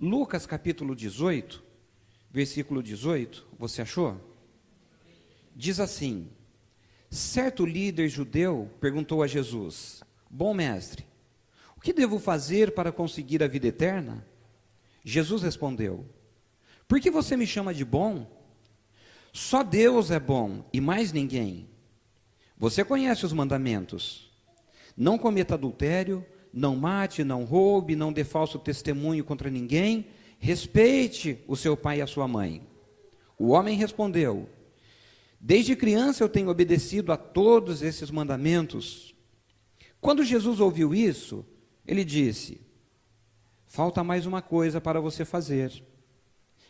Lucas capítulo 18, versículo 18, você achou? Diz assim: certo líder judeu perguntou a Jesus: bom mestre, o que devo fazer para conseguir a vida eterna? Jesus respondeu: por que você me chama de bom? Só Deus é bom e mais ninguém. Você conhece os mandamentos: não cometa adultério, não mate, não roube, não dê falso testemunho contra ninguém, respeite o seu pai e a sua mãe. O homem respondeu: desde criança eu tenho obedecido a todos esses mandamentos. Quando Jesus ouviu isso, ele disse: falta mais uma coisa para você fazer.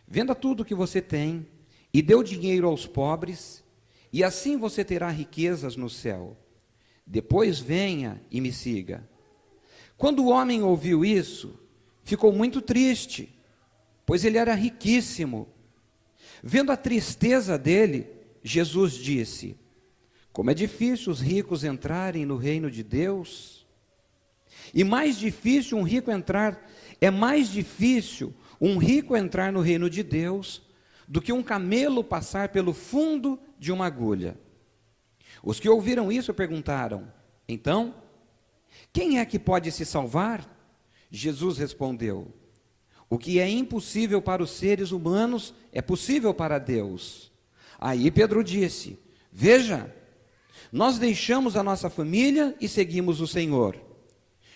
Venda tudo o que você tem e dê o dinheiro aos pobres, e assim você terá riquezas no céu. Depois venha e me siga. Quando o homem ouviu isso, ficou muito triste, pois ele era riquíssimo. Vendo a tristeza dele, Jesus disse: como é difícil os ricos entrarem no reino de Deus. E mais difícil um rico entrar, é mais difícil um rico entrar no reino de Deus do que um camelo passar pelo fundo de uma agulha. Os que ouviram isso perguntaram: então, quem é que pode se salvar? Jesus respondeu: o que é impossível para os seres humanos é possível para Deus. Aí Pedro disse: veja, nós deixamos a nossa família e seguimos o Senhor.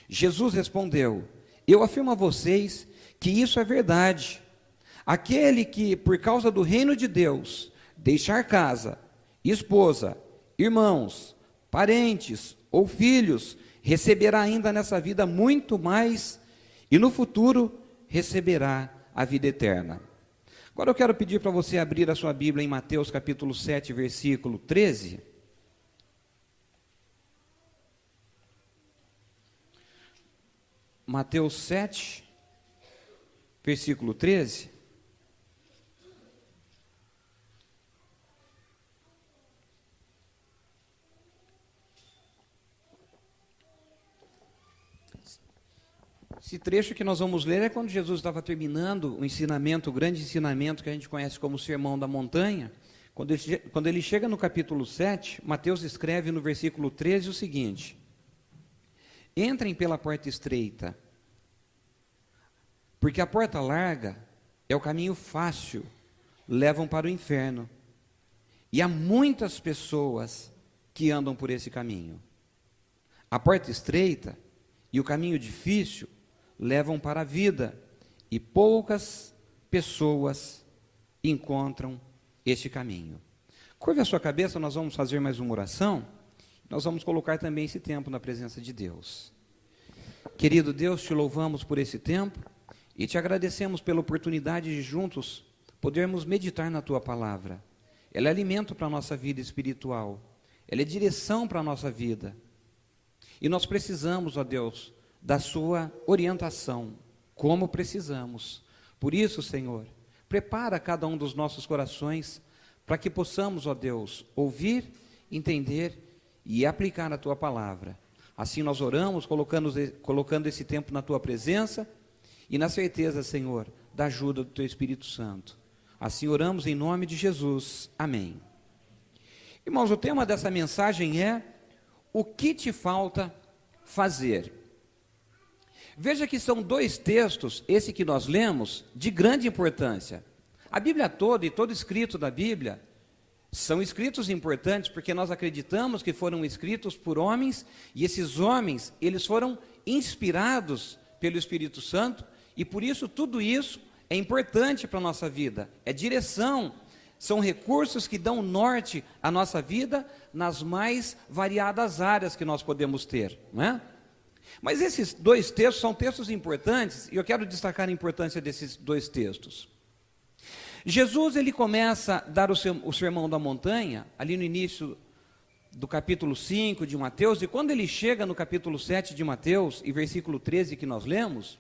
Jesus respondeu: eu afirmo a vocês que isso é verdade. Aquele que, por causa do reino de Deus, deixar casa, esposa, irmãos, parentes ou filhos, receberá ainda nessa vida muito mais, e no futuro receberá a vida eterna. Agora eu quero pedir para você abrir a sua Bíblia em Mateus capítulo 7, versículo 13. Mateus 7, versículo 13. Esse trecho que nós vamos ler é quando Jesus estava terminando o ensinamento, o grande ensinamento que a gente conhece como Sermão da Montanha. Quando ele chega no capítulo 7, Mateus escreve no versículo 13 o seguinte: entrem pela porta estreita, porque a porta larga é o caminho fácil, levam para o inferno, e há muitas pessoas que andam por esse caminho. A porta estreita e o caminho difícil levam para a vida, e poucas pessoas encontram este caminho. Curve a sua cabeça, nós vamos fazer mais uma oração. Nós vamos colocar também esse tempo na presença de Deus. Querido Deus, te louvamos por esse tempo e te agradecemos pela oportunidade de juntos podermos meditar na tua palavra. Ela é alimento para a nossa vida espiritual, ela é direção para a nossa vida. E nós precisamos, ó Deus, da sua orientação, como precisamos. Por isso, Senhor, prepara cada um dos nossos corações para que possamos, ó Deus, ouvir, entender e aplicar a tua palavra. Assim nós oramos, colocando esse tempo na tua presença e na certeza, Senhor, da ajuda do teu Espírito Santo. Assim oramos em nome de Jesus. Amém. Irmãos, o tema dessa mensagem é: o que te falta fazer? Veja que são dois textos, esse que nós lemos, de grande importância. A Bíblia toda e todo escrito da Bíblia são escritos importantes porque nós acreditamos que foram escritos por homens, e esses homens, eles foram inspirados pelo Espírito Santo, e por isso tudo isso é importante para a nossa vida, é direção, são recursos que dão norte à nossa vida nas mais variadas áreas que nós podemos ter, não é? Mas esses dois textos são textos importantes, e eu quero destacar a importância desses dois textos. Jesus, ele começa a dar o Sermão da Montanha, ali no início do capítulo 5 de Mateus, e quando ele chega no capítulo 7 de Mateus, e versículo 13 que nós lemos,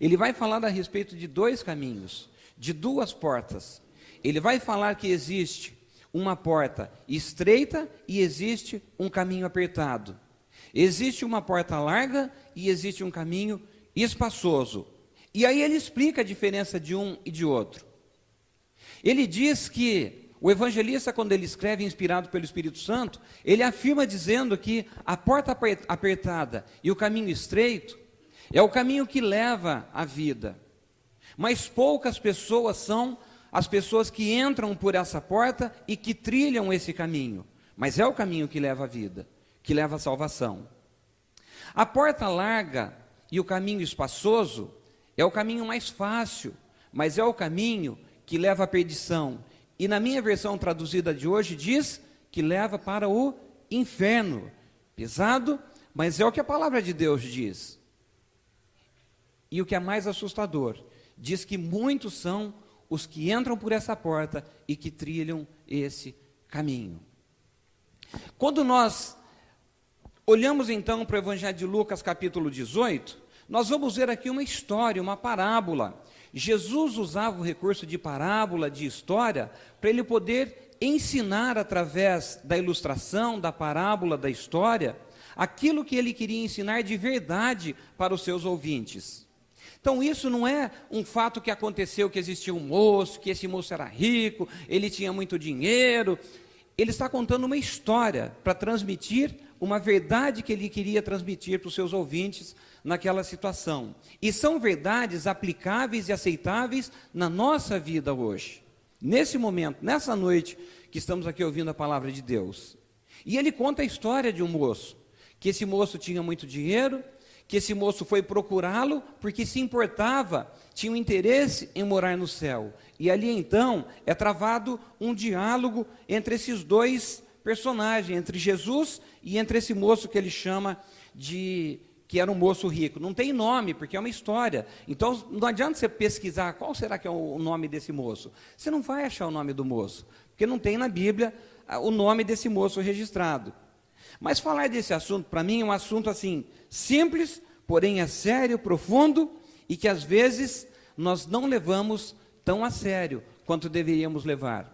ele vai falar a respeito de dois caminhos, de duas portas. Ele vai falar que existe uma porta estreita e existe um caminho apertado. Existe uma porta larga e existe um caminho espaçoso. E aí ele explica a diferença de um e de outro. Ele diz que o evangelista, quando ele escreve inspirado pelo Espírito Santo, ele afirma dizendo que a porta apertada e o caminho estreito é o caminho que leva à vida. Mas poucas pessoas são as pessoas que entram por essa porta e que trilham esse caminho. Mas é o caminho que leva à vida, que leva à salvação. A porta larga e o caminho espaçoso é o caminho mais fácil, mas é o caminho que leva à perdição. E na minha versão traduzida de hoje diz que leva para o inferno. Pesado, mas é o que a palavra de Deus diz. E o que é mais assustador, diz que muitos são os que entram por essa porta e que trilham esse caminho. Quando nós olhamos então para o Evangelho de Lucas, capítulo 18, nós vamos ver aqui uma história, uma parábola. Jesus usava o recurso de parábola, de história, para ele poder ensinar através da ilustração, da parábola, da história, aquilo que ele queria ensinar de verdade para os seus ouvintes. Então isso não é um fato que aconteceu, que existia um moço, que esse moço era rico, ele tinha muito dinheiro. Ele está contando uma história para transmitir uma verdade que ele queria transmitir para os seus ouvintes naquela situação. E são verdades aplicáveis e aceitáveis na nossa vida hoje. Nesse momento, nessa noite que estamos aqui ouvindo a palavra de Deus. E ele conta a história de um moço, que esse moço tinha muito dinheiro, que esse moço foi procurá-lo porque se importava, tinha um interesse em morar no céu. E ali então é travado um diálogo entre esses dois personagens, entre Jesus e entre esse moço que ele chama de que era um moço rico. Não tem nome, porque é uma história. Então não adianta você pesquisar qual será que é o nome desse moço. Você não vai achar o nome do moço, porque não tem na Bíblia o nome desse moço registrado. Mas falar desse assunto, para mim, é um assunto assim, simples, porém é sério, profundo, e que às vezes nós não levamos tão a sério quanto deveríamos levar.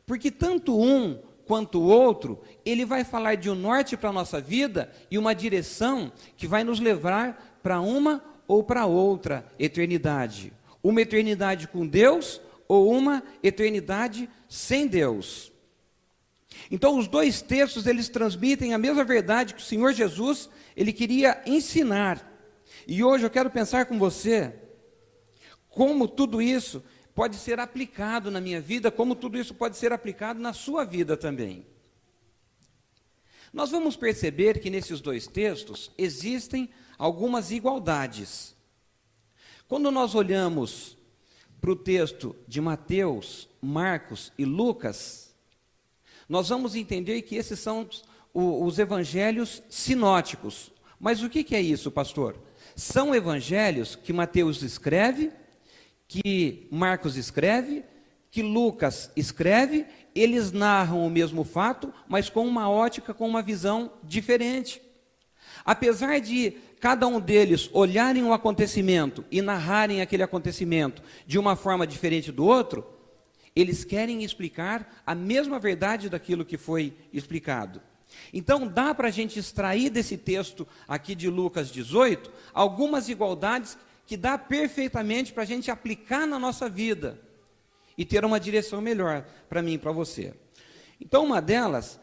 Porque tanto um quanto o outro, ele vai falar de um norte para a nossa vida e uma direção que vai nos levar para uma ou para outra eternidade. Uma eternidade com Deus ou uma eternidade sem Deus. Então, os dois textos, eles transmitem a mesma verdade que o Senhor Jesus, ele queria ensinar. E hoje eu quero pensar com você como tudo isso pode ser aplicado na minha vida, como tudo isso pode ser aplicado na sua vida também. Nós vamos perceber que nesses dois textos existem algumas igualdades. Quando nós olhamos para o texto de Mateus, Marcos e Lucas, nós vamos entender que esses são os evangelhos sinóticos. Mas o que é isso, pastor? São evangelhos que Mateus escreve, que Marcos escreve, que Lucas escreve, eles narram o mesmo fato, mas com uma ótica, com uma visão diferente. Apesar de cada um deles olharem o acontecimento e narrarem aquele acontecimento de uma forma diferente do outro, eles querem explicar a mesma verdade daquilo que foi explicado. Então dá para a gente extrair desse texto aqui de Lucas 18, algumas igualdades que dá perfeitamente para a gente aplicar na nossa vida e ter uma direção melhor para mim e para você. Então uma delas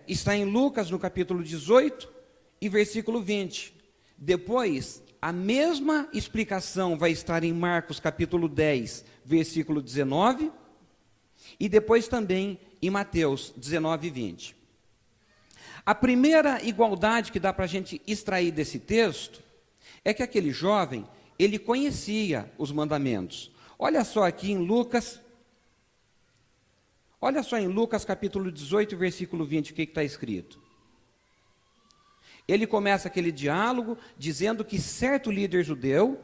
está em Lucas no capítulo 18 e versículo 20. Depois, a mesma explicação vai estar em Marcos capítulo 10, versículo 19, e depois também em Mateus 19 e 20. A primeira igualdade que dá para a gente extrair desse texto é que aquele jovem, ele conhecia os mandamentos. Olha só aqui em Lucas, capítulo 18, versículo 20, o que está escrito. Ele começa aquele diálogo dizendo que certo líder judeu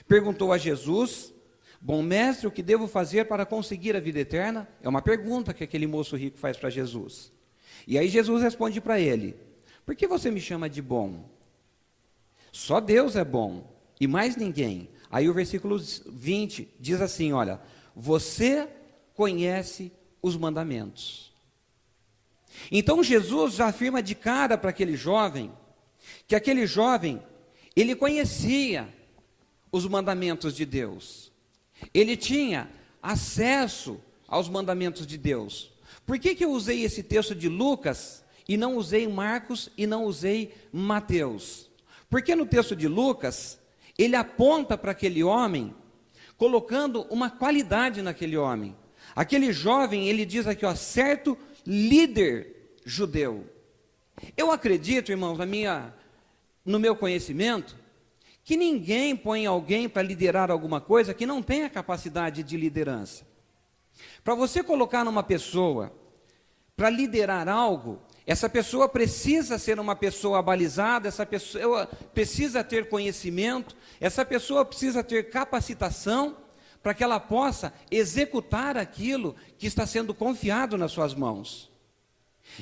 perguntou a Jesus: bom mestre, o que devo fazer para conseguir a vida eterna? É uma pergunta que aquele moço rico faz para Jesus. E aí Jesus responde para ele: por que você me chama de bom? Só Deus é bom, e mais ninguém. Aí o versículo 20 diz assim, olha: você conhece os mandamentos. Então Jesus já afirma de cara para aquele jovem, que aquele jovem, ele conhecia os mandamentos de Deus. Ele tinha acesso aos mandamentos de Deus. Por que eu usei esse texto de Lucas e não usei Marcos e não usei Mateus? Porque no texto de Lucas, ele aponta para aquele homem, colocando uma qualidade naquele homem. Aquele jovem, ele diz aqui, ó, certo líder judeu. Eu acredito, irmãos, no meu conhecimento, que ninguém põe alguém para liderar alguma coisa que não tenha capacidade de liderança. Para você colocar numa pessoa para liderar algo, essa pessoa precisa ser uma pessoa abalizada, essa pessoa precisa ter conhecimento, essa pessoa precisa ter capacitação para que ela possa executar aquilo que está sendo confiado nas suas mãos.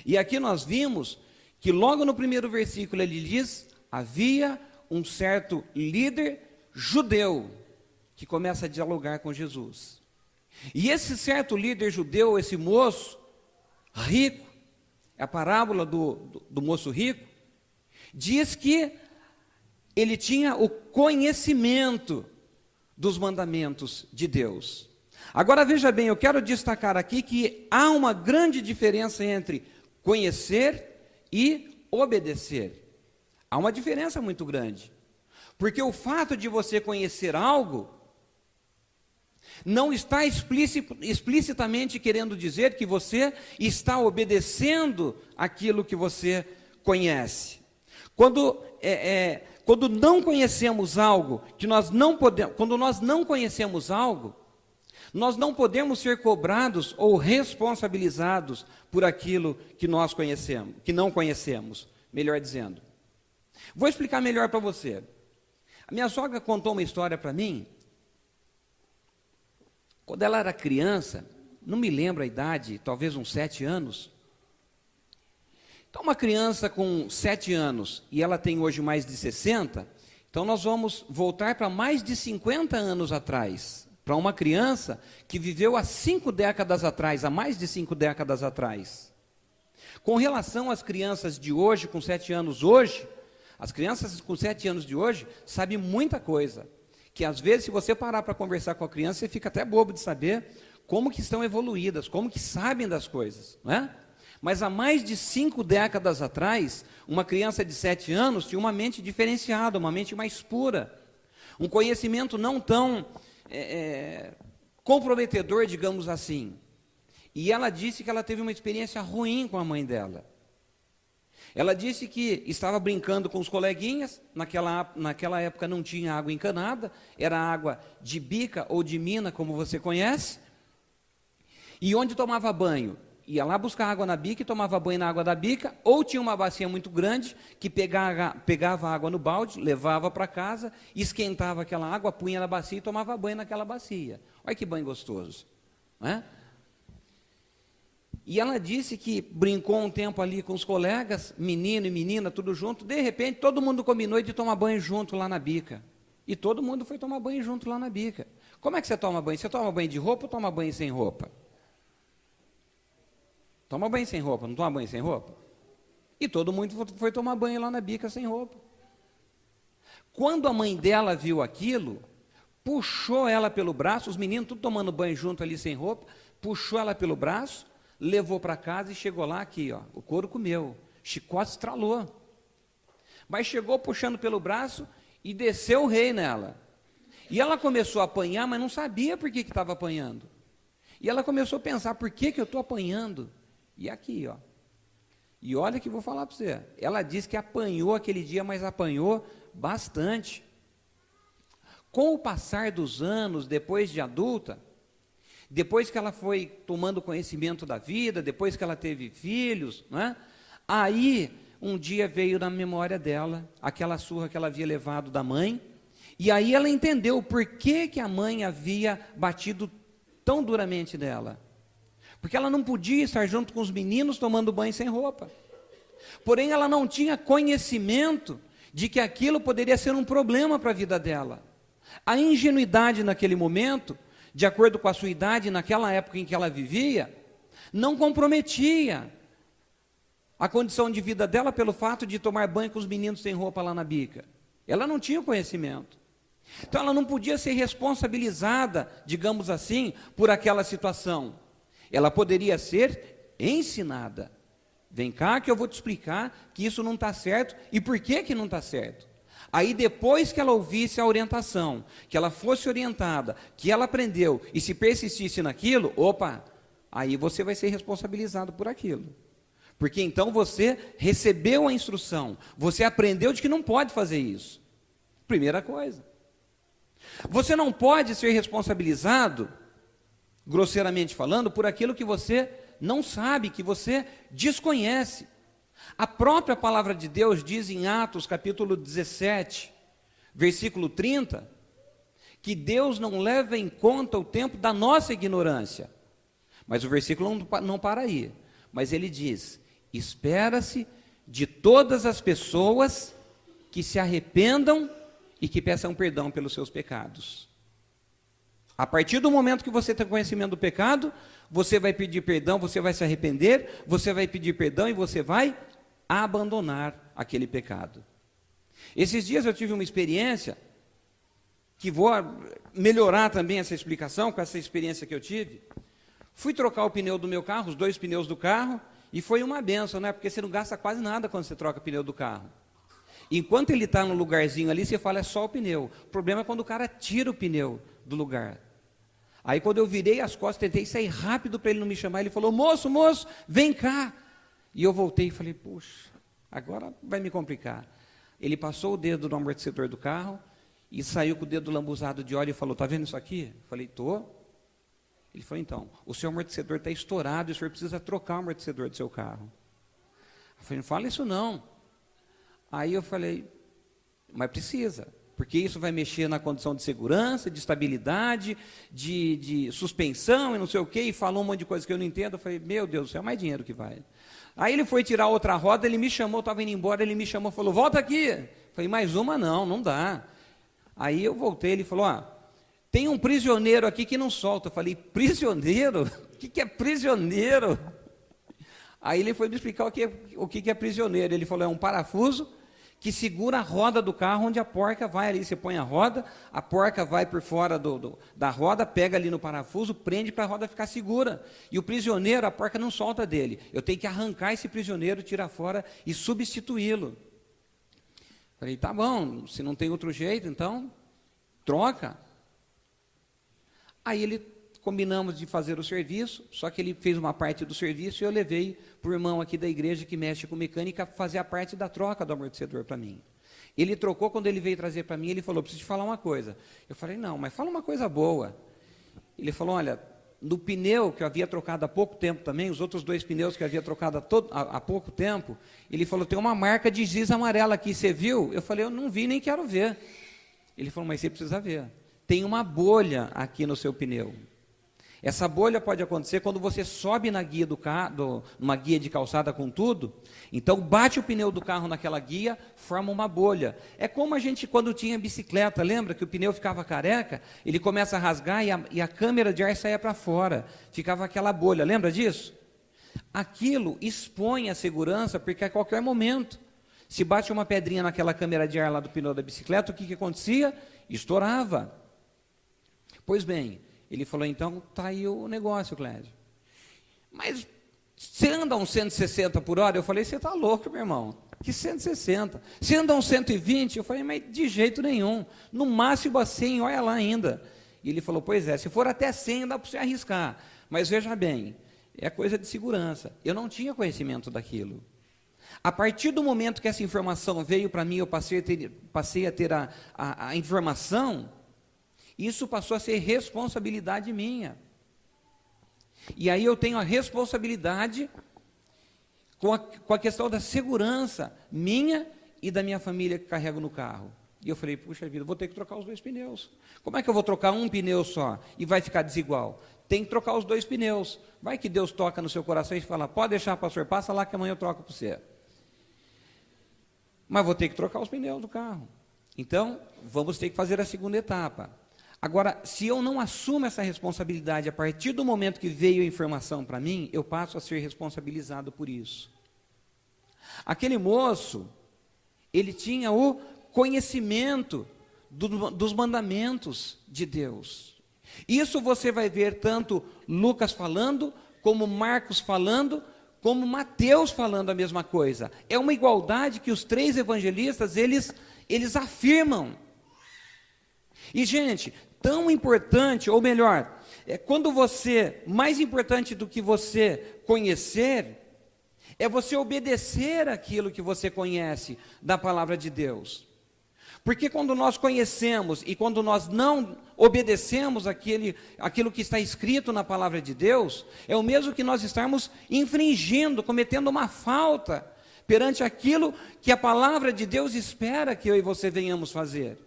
E aqui nós vimos que logo no primeiro versículo ele diz, havia um certo líder judeu que começa a dialogar com Jesus. E esse certo líder judeu, esse moço rico, é a parábola do moço rico, diz que ele tinha o conhecimento dos mandamentos de Deus. Agora veja bem, eu quero destacar aqui que há uma grande diferença entre conhecer e obedecer. Há uma diferença muito grande, porque o fato de você conhecer algo não está explicitamente querendo dizer que você está obedecendo aquilo que você conhece. Quando não conhecemos algo, quando nós não conhecemos algo, nós não podemos ser cobrados ou responsabilizados por aquilo que nós conhecemos, que não conhecemos, melhor dizendo. Vou explicar melhor para você. A minha sogra contou uma história para mim. Quando ela era criança, não me lembro a idade, talvez uns 7 anos. Então, uma criança com 7 anos, e ela tem hoje mais de 60, então nós vamos voltar para mais de 50 anos atrás, para uma criança que viveu há 5 décadas atrás, há mais de 5 décadas atrás. Com relação às crianças de hoje, com 7 anos hoje, as crianças com 7 anos de hoje sabem muita coisa, que às vezes se você parar para conversar com a criança, você fica até bobo de saber como que estão evoluídas, como que sabem das coisas, não é? Mas há mais de 5 décadas atrás, uma criança de 7 anos tinha uma mente diferenciada, uma mente mais pura, um conhecimento não tão comprometedor, digamos assim. E ela disse que ela teve uma experiência ruim com a mãe dela. Ela disse que estava brincando com os coleguinhas, naquela época não tinha água encanada, era água de bica ou de mina, como você conhece, e onde tomava banho? Ia lá buscar água na bica e tomava banho na água da bica, ou tinha uma bacia muito grande, que pegava água no balde, levava para casa, esquentava aquela água, punha na bacia e tomava banho naquela bacia. Olha que banho gostoso, não é? E ela disse que brincou um tempo ali com os colegas, menino e menina, tudo junto. De repente, todo mundo combinou de tomar banho junto lá na bica. E todo mundo foi tomar banho junto lá na bica. Como é que você toma banho? Você toma banho de roupa ou toma banho sem roupa? Toma banho sem roupa, não toma banho sem roupa? E todo mundo foi tomar banho lá na bica sem roupa. Quando a mãe dela viu aquilo, puxou ela pelo braço, os meninos tudo tomando banho junto ali sem roupa, puxou ela pelo braço, levou para casa e chegou lá aqui, ó, o couro comeu, chicote estralou. Mas chegou puxando pelo braço e desceu o rei nela. E ela começou a apanhar, mas não sabia por que estava apanhando. E ela começou a pensar, por que eu estou apanhando? E aqui, ó. E olha que vou falar para você. Ela disse que apanhou aquele dia, mas apanhou bastante. Com o passar dos anos, depois de adulta, depois que ela foi tomando conhecimento da vida, depois que ela teve filhos, né? Aí um dia veio na memória dela aquela surra que ela havia levado da mãe, e aí ela entendeu por que a mãe havia batido tão duramente nela. Porque ela não podia estar junto com os meninos tomando banho sem roupa. Porém, ela não tinha conhecimento de que aquilo poderia ser um problema para a vida dela. A ingenuidade naquele momento, de acordo com a sua idade, naquela época em que ela vivia, não comprometia a condição de vida dela pelo fato de tomar banho com os meninos sem roupa lá na bica. Ela não tinha conhecimento. Então ela não podia ser responsabilizada, digamos assim, por aquela situação. Ela poderia ser ensinada. Vem cá que eu vou te explicar que isso não está certo e por que que não está certo. Aí depois que ela ouvisse a orientação, que ela fosse orientada, que ela aprendeu e se persistisse naquilo, opa, aí você vai ser responsabilizado por aquilo. Porque então você recebeu a instrução, você aprendeu de que não pode fazer isso. Primeira coisa. Você não pode ser responsabilizado, grosseiramente falando, por aquilo que você não sabe, que você desconhece. A própria palavra de Deus diz em Atos capítulo 17, versículo 30, que Deus não leva em conta o tempo da nossa ignorância. Mas o versículo não para aí. Mas ele diz: espera-se de todas as pessoas que se arrependam e que peçam perdão pelos seus pecados. A partir do momento que você tem conhecimento do pecado, você vai pedir perdão, você vai se arrepender, você vai pedir perdão e você vai abandonar aquele pecado. Esses dias eu tive uma experiência, que vou melhorar também essa explicação com essa experiência que eu tive. Fui trocar o pneu do meu carro, os 2 pneus do carro, e foi uma benção, né? Porque você não gasta quase nada quando você troca o pneu do carro. Enquanto ele está no lugarzinho ali, você fala, é só o pneu. O problema é quando o cara tira o pneu do lugar. Aí quando eu virei as costas, tentei sair rápido para ele não me chamar, ele falou, moço, vem cá. E eu voltei e falei, puxa, agora vai me complicar. Ele passou o dedo no amortecedor do carro e saiu com o dedo lambuzado de óleo e falou, está vendo isso aqui? Eu falei, estou. Ele falou, então, o seu amortecedor está estourado e o senhor precisa trocar o amortecedor do seu carro. Eu falei, não fala isso não. Aí eu falei, mas precisa, porque isso vai mexer na condição de segurança, de estabilidade, de suspensão e não sei o quê, e falou um monte de coisa que eu não entendo. Eu falei, meu Deus do céu, é mais dinheiro que vai. Aí ele foi tirar outra roda, ele me chamou, estava indo embora, ele me chamou, falou, volta aqui. Eu falei, mais uma não dá. Aí eu voltei, ele falou, tem um prisioneiro aqui que não solta. Eu falei, prisioneiro? O que é prisioneiro? Aí ele foi me explicar o que é prisioneiro. Ele falou, é um parafuso que segura a roda do carro onde a porca vai ali. Você põe a roda, a porca vai por fora da roda, pega ali no parafuso, prende para a roda ficar segura. E o prisioneiro, a porca não solta dele. Eu tenho que arrancar esse prisioneiro, tirar fora e substituí-lo. Falei, tá bom, se não tem outro jeito, então troca. Aí combinamos de fazer o serviço, só que ele fez uma parte do serviço e eu levei para o irmão aqui da igreja que mexe com mecânica fazer a parte da troca do amortecedor para mim. Ele trocou, quando ele veio trazer para mim, ele falou, preciso te falar uma coisa. Eu falei, não, mas fala uma coisa boa. Ele falou, olha, no pneu que eu havia trocado há pouco tempo também, os outros 2 pneus que eu havia trocado há pouco tempo, ele falou, tem uma marca de giz amarela aqui, você viu? Eu falei, eu não vi, nem quero ver. Ele falou, mas você precisa ver. Tem uma bolha aqui no seu pneu. Essa bolha pode acontecer quando você sobe na guia numa guia de calçada com tudo, então bate o pneu do carro naquela guia, forma uma bolha. É como a gente quando tinha bicicleta, lembra que o pneu ficava careca, ele começa a rasgar e a câmera de ar saía para fora, ficava aquela bolha, lembra disso? Aquilo expõe a segurança, porque a qualquer momento, se bate uma pedrinha naquela câmera de ar lá do pneu da bicicleta, o que acontecia? Estourava. Pois bem, ele falou, então, está aí o negócio, Clédio. Mas você anda uns 160 por hora? Eu falei, você está louco, meu irmão. Que 160? Você anda uns 120? Eu falei, mas de jeito nenhum. No máximo a 100, olha lá ainda. E ele falou, pois é, se for até 100, dá para você arriscar. Mas veja bem, é coisa de segurança. Eu não tinha conhecimento daquilo. A partir do momento que essa informação veio para mim, eu passei a ter a informação, isso passou a ser responsabilidade minha. E aí eu tenho a responsabilidade com a questão da segurança minha e da minha família que carrego no carro. E eu falei, puxa vida, vou ter que trocar os 2 pneus. Como é que eu vou trocar um pneu só e vai ficar desigual? Tem que trocar os 2 pneus. Vai que Deus toca no seu coração e fala, pode deixar, pastor, passa lá que amanhã eu troco para você. Mas vou ter que trocar os pneus do carro. Então, vamos ter que fazer a segunda etapa. Agora, se eu não assumo essa responsabilidade, a partir do momento que veio a informação para mim, eu passo a ser responsabilizado por isso. Aquele moço, ele tinha o conhecimento dos mandamentos de Deus. Isso você vai ver tanto Lucas falando, como Marcos falando, como Mateus falando a mesma coisa. É uma igualdade que os três evangelistas, eles afirmam. E, gente, tão importante, ou melhor, quando você, mais importante do que você conhecer, é você obedecer aquilo que você conhece da palavra de Deus. Porque quando nós conhecemos e quando nós não obedecemos aquilo que está escrito na palavra de Deus, é o mesmo que nós estarmos infringindo, cometendo uma falta perante aquilo que a palavra de Deus espera que eu e você venhamos fazer.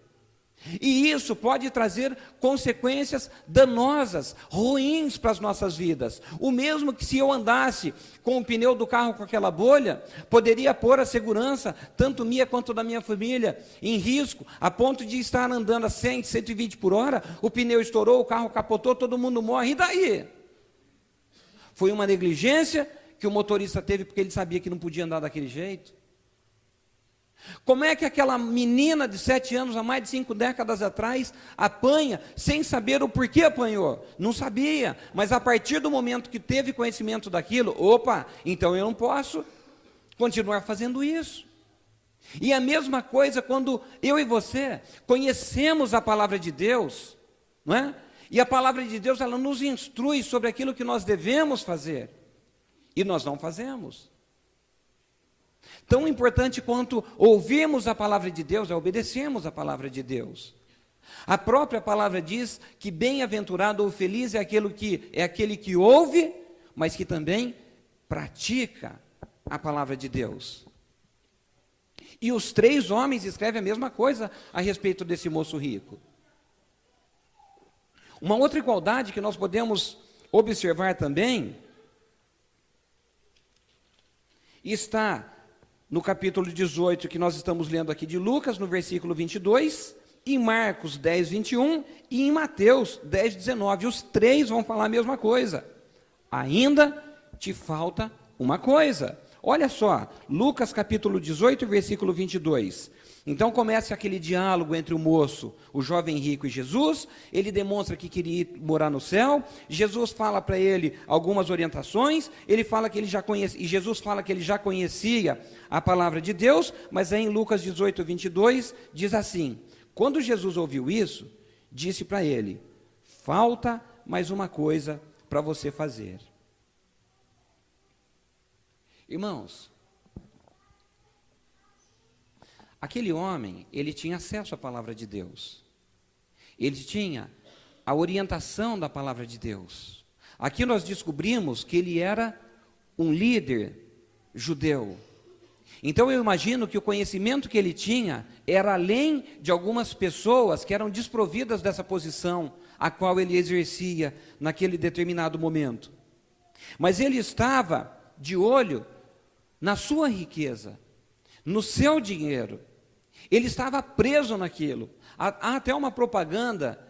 E isso pode trazer consequências danosas, ruins para as nossas vidas. O mesmo que se eu andasse com o pneu do carro com aquela bolha, poderia pôr a segurança, tanto minha quanto da minha família, em risco, a ponto de estar andando a 100, 120 por hora, o pneu estourou, o carro capotou, todo mundo morre, e daí? Foi uma negligência que o motorista teve porque ele sabia que não podia andar daquele jeito. Como é que aquela menina de 7 anos, há mais de 5 décadas atrás, apanha sem saber o porquê apanhou? Não sabia, mas a partir do momento que teve conhecimento daquilo, opa, então eu não posso continuar fazendo isso. E a mesma coisa quando eu e você conhecemos a palavra de Deus, não é? E a palavra de Deus, ela nos instrui sobre aquilo que nós devemos fazer, e nós não fazemos. Tão importante quanto ouvirmos a palavra de Deus é obedecermos a palavra de Deus. A própria palavra diz que bem-aventurado ou feliz é aquele que ouve, mas que também pratica a palavra de Deus. E os 3 homens escrevem a mesma coisa a respeito desse moço rico. Uma outra igualdade que nós podemos observar também está no capítulo 18, que nós estamos lendo aqui de Lucas, no versículo 22, em Marcos 10, 21 e em Mateus 10, 19. Os 3 vão falar a mesma coisa. Ainda te falta uma coisa. Olha só, Lucas capítulo 18, versículo 22. Então começa aquele diálogo entre o moço, o jovem rico e Jesus. Ele demonstra que queria ir morar no céu. Jesus fala para ele algumas orientações. Ele fala que ele já conhecia, e Jesus fala que ele já conhecia a palavra de Deus, mas aí em Lucas 18, 22, diz assim: quando Jesus ouviu isso, disse para ele: falta mais uma coisa para você fazer. Irmãos, aquele homem, ele tinha acesso à palavra de Deus. Ele tinha a orientação da palavra de Deus. Aqui nós descobrimos que ele era um líder judeu. Então eu imagino que o conhecimento que ele tinha era além de algumas pessoas que eram desprovidas dessa posição a qual ele exercia naquele determinado momento. Mas ele estava de olho na sua riqueza, no seu dinheiro. Ele estava preso naquilo. Há até uma propaganda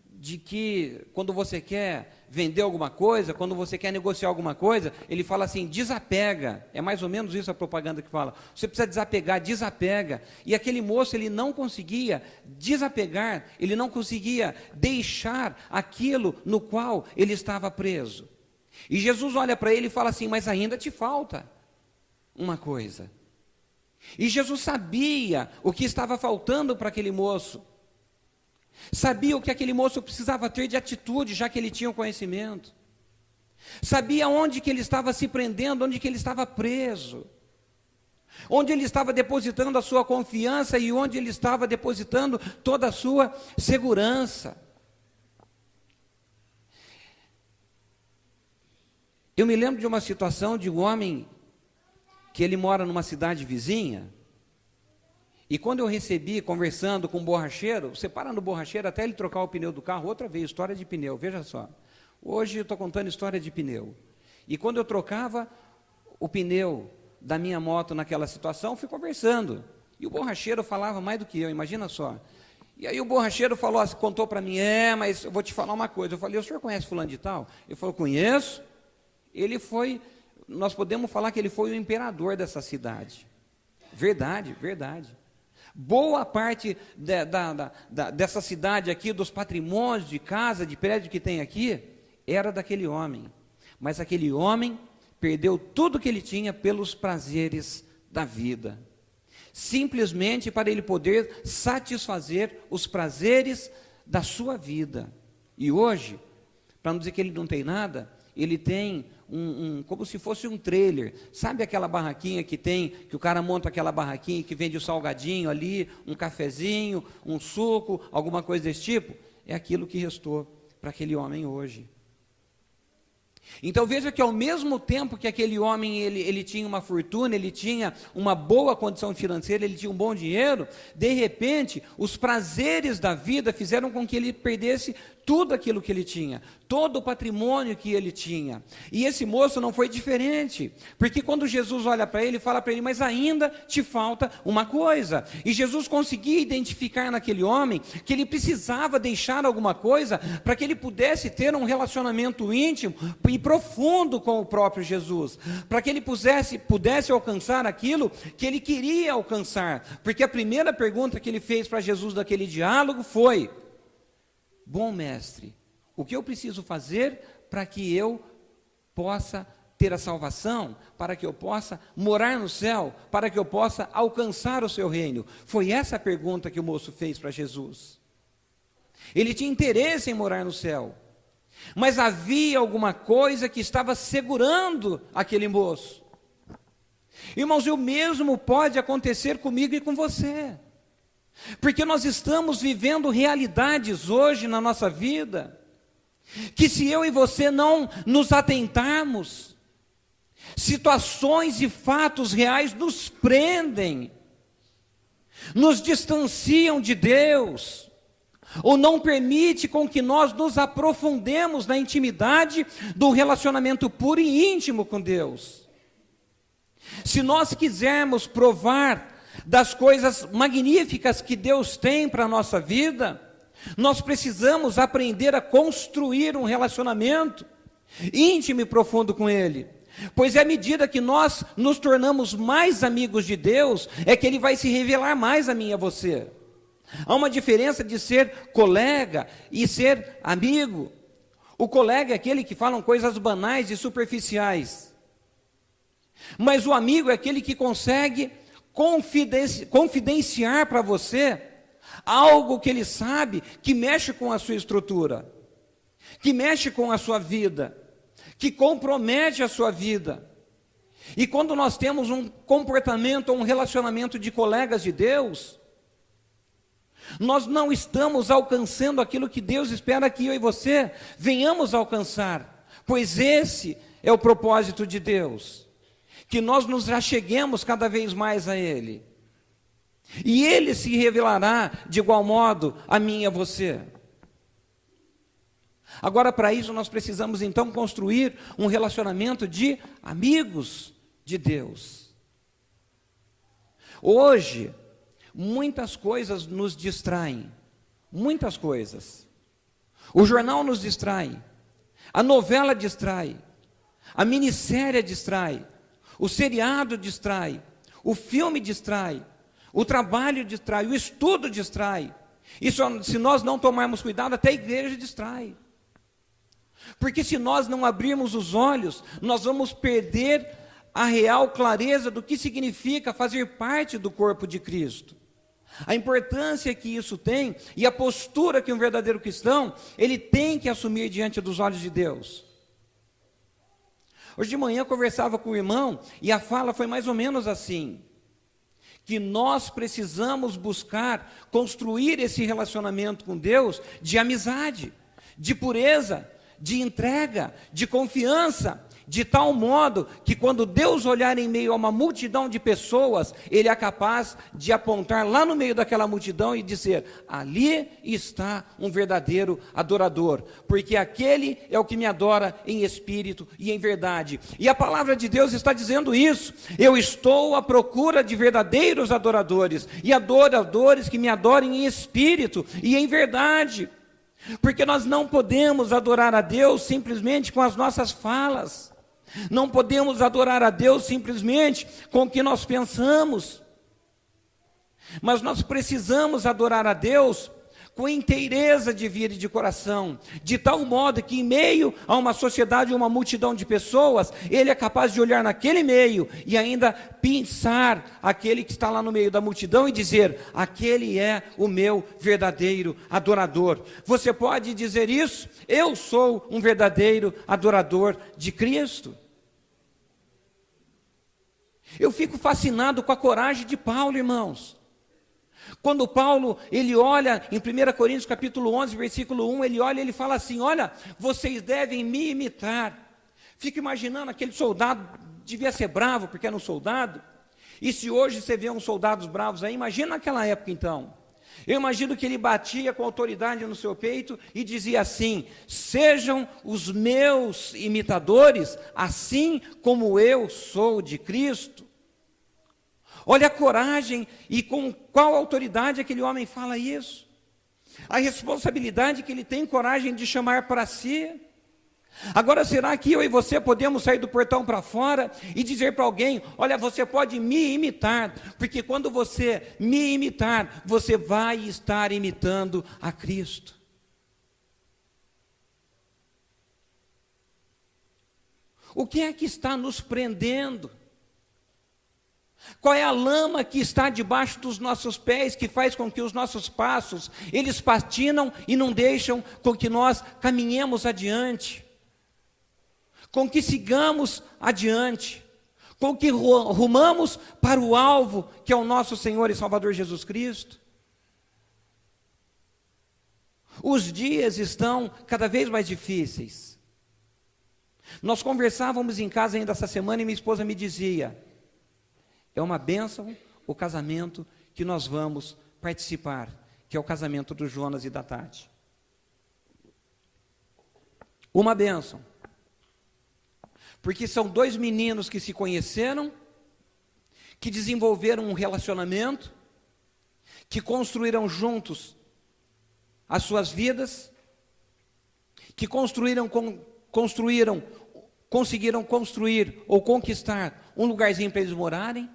de que quando você quer vender alguma coisa, quando você quer negociar alguma coisa, ele fala assim: desapega. É mais ou menos isso a propaganda que fala. Você precisa desapegar, desapega. E aquele moço, ele não conseguia desapegar, ele não conseguia deixar aquilo no qual ele estava preso. E Jesus olha para ele e fala assim: mas ainda te falta uma coisa. E Jesus sabia o que estava faltando para aquele moço. Sabia o que aquele moço precisava ter de atitude, já que ele tinha o conhecimento. Sabia onde que ele estava se prendendo, onde que ele estava preso. Onde ele estava depositando a sua confiança e onde ele estava depositando toda a sua segurança. Eu me lembro de uma situação de um homem que ele mora numa cidade vizinha, e quando eu recebi, conversando com um borracheiro, você para no borracheiro até ele trocar o pneu do carro, outra vez, história de pneu, veja só. Hoje eu estou contando história de pneu. E quando eu trocava o pneu da minha moto naquela situação, fui conversando. E o borracheiro falava mais do que eu, imagina só. E aí o borracheiro falou, contou para mim: mas eu vou te falar uma coisa. Eu falei: o senhor conhece fulano de tal? Ele falou: conheço. Ele foi... Nós podemos falar que ele foi o imperador dessa cidade. Verdade, verdade. Boa parte dessa cidade aqui, dos patrimônios de casa, de prédio que tem aqui, era daquele homem. Mas aquele homem perdeu tudo que ele tinha pelos prazeres da vida. Simplesmente para ele poder satisfazer os prazeres da sua vida. E hoje, para não dizer que ele não tem nada, ele tem como se fosse um trailer. Sabe aquela barraquinha que o cara monta aquela barraquinha que vende o salgadinho ali, um cafezinho, um suco, alguma coisa desse tipo? É aquilo que restou para aquele homem hoje. Então veja que ao mesmo tempo que aquele homem ele tinha uma fortuna, ele tinha uma boa condição financeira, ele tinha um bom dinheiro, de repente os prazeres da vida fizeram com que ele perdesse tudo aquilo que ele tinha, todo o patrimônio que ele tinha. E esse moço não foi diferente, porque quando Jesus olha para ele, fala para ele, mas ainda te falta uma coisa. E Jesus conseguia identificar naquele homem que ele precisava deixar alguma coisa para que ele pudesse ter um relacionamento íntimo e profundo com o próprio Jesus, para que ele pudesse alcançar aquilo que ele queria alcançar. Porque a primeira pergunta que ele fez para Jesus daquele diálogo foi: bom mestre, o que eu preciso fazer para que eu possa ter a salvação, para que eu possa morar no céu, para que eu possa alcançar o seu reino? Foi essa a pergunta que o moço fez para Jesus. Ele tinha interesse em morar no céu, mas havia alguma coisa que estava segurando aquele moço. Irmãos, o mesmo pode acontecer comigo e com você. Porque nós estamos vivendo realidades hoje na nossa vida, que se eu e você não nos atentarmos, situações e fatos reais nos prendem, nos distanciam de Deus, ou não permite com que nós nos aprofundemos na intimidade do relacionamento puro e íntimo com Deus. Se nós quisermos provar das coisas magníficas que Deus tem para a nossa vida, nós precisamos aprender a construir um relacionamento íntimo e profundo com Ele. Pois é à medida que nós nos tornamos mais amigos de Deus, é que Ele vai se revelar mais a mim e a você. Há uma diferença de ser colega e ser amigo. O colega é aquele que fala coisas banais e superficiais. Mas o amigo é aquele que consegue confidenciar para você algo que ele sabe que mexe com a sua estrutura, que mexe com a sua vida, que compromete a sua vida. E quando nós temos um comportamento, um relacionamento de colegas de Deus, nós não estamos alcançando aquilo que Deus espera que eu e você venhamos alcançar, pois esse é o propósito de Deus, que nós nos acheguemos cada vez mais a Ele, e Ele se revelará de igual modo a mim e a você. Agora, para isso, nós precisamos então construir um relacionamento de amigos de Deus. Hoje, muitas coisas nos distraem, muitas coisas. O jornal nos distrai, a novela distrai, a minissérie distrai, o seriado distrai, o filme distrai, o trabalho distrai, o estudo distrai. Isso, se nós não tomarmos cuidado, até a igreja distrai. Porque se nós não abrirmos os olhos, nós vamos perder a real clareza do que significa fazer parte do corpo de Cristo. A importância que isso tem e a postura que um verdadeiro cristão, ele tem que assumir diante dos olhos de Deus. Hoje de manhã eu conversava com o irmão e a fala foi mais ou menos assim, que nós precisamos buscar construir esse relacionamento com Deus de amizade, de pureza, de entrega, de confiança, de tal modo que quando Deus olhar em meio a uma multidão de pessoas, Ele é capaz de apontar lá no meio daquela multidão e dizer: ali está um verdadeiro adorador, porque aquele é o que me adora em espírito e em verdade. E a palavra de Deus está dizendo isso: eu estou à procura de verdadeiros adoradores, e adoradores que me adorem em espírito e em verdade. Porque nós não podemos adorar a Deus simplesmente com as nossas falas, não podemos adorar a Deus simplesmente com o que nós pensamos. Mas nós precisamos adorar a Deus com inteireza de vida e de coração, de tal modo que em meio a uma sociedade, uma multidão de pessoas, ele é capaz de olhar naquele meio e ainda pensar aquele que está lá no meio da multidão e dizer: aquele é o meu verdadeiro adorador. Você pode dizer isso? Eu sou um verdadeiro adorador de Cristo. Eu fico fascinado com a coragem de Paulo, irmãos. Quando Paulo, ele olha em 1 Coríntios capítulo 11, versículo 1, ele olha e ele fala assim: olha, vocês devem me imitar. Fico imaginando aquele soldado, devia ser bravo porque era um soldado, e se hoje você vê uns soldados bravos aí, imagina naquela época então. Eu imagino que ele batia com autoridade no seu peito e dizia assim: sejam os meus imitadores, assim como eu sou de Cristo. Olha a coragem e com qual autoridade aquele homem fala isso. A responsabilidade que ele tem coragem de chamar para si. Agora, será que eu e você podemos sair do portão para fora e dizer para alguém: olha, você pode me imitar, porque quando você me imitar, você vai estar imitando a Cristo. O que é que está nos prendendo? Qual é a lama que está debaixo dos nossos pés, que faz com que os nossos passos, eles patinam e não deixam com que nós caminhemos adiante, com que sigamos adiante, com que rumamos para o alvo, que é o nosso Senhor e Salvador Jesus Cristo? Os dias estão cada vez mais difíceis. Nós conversávamos em casa ainda essa semana e minha esposa me dizia: é uma bênção o casamento que nós vamos participar, que é o casamento do Jonas e da Tati. Uma bênção. Porque são dois meninos que se conheceram, que desenvolveram um relacionamento, que construíram juntos as suas vidas, que conseguiram construir ou conquistar um lugarzinho para eles morarem,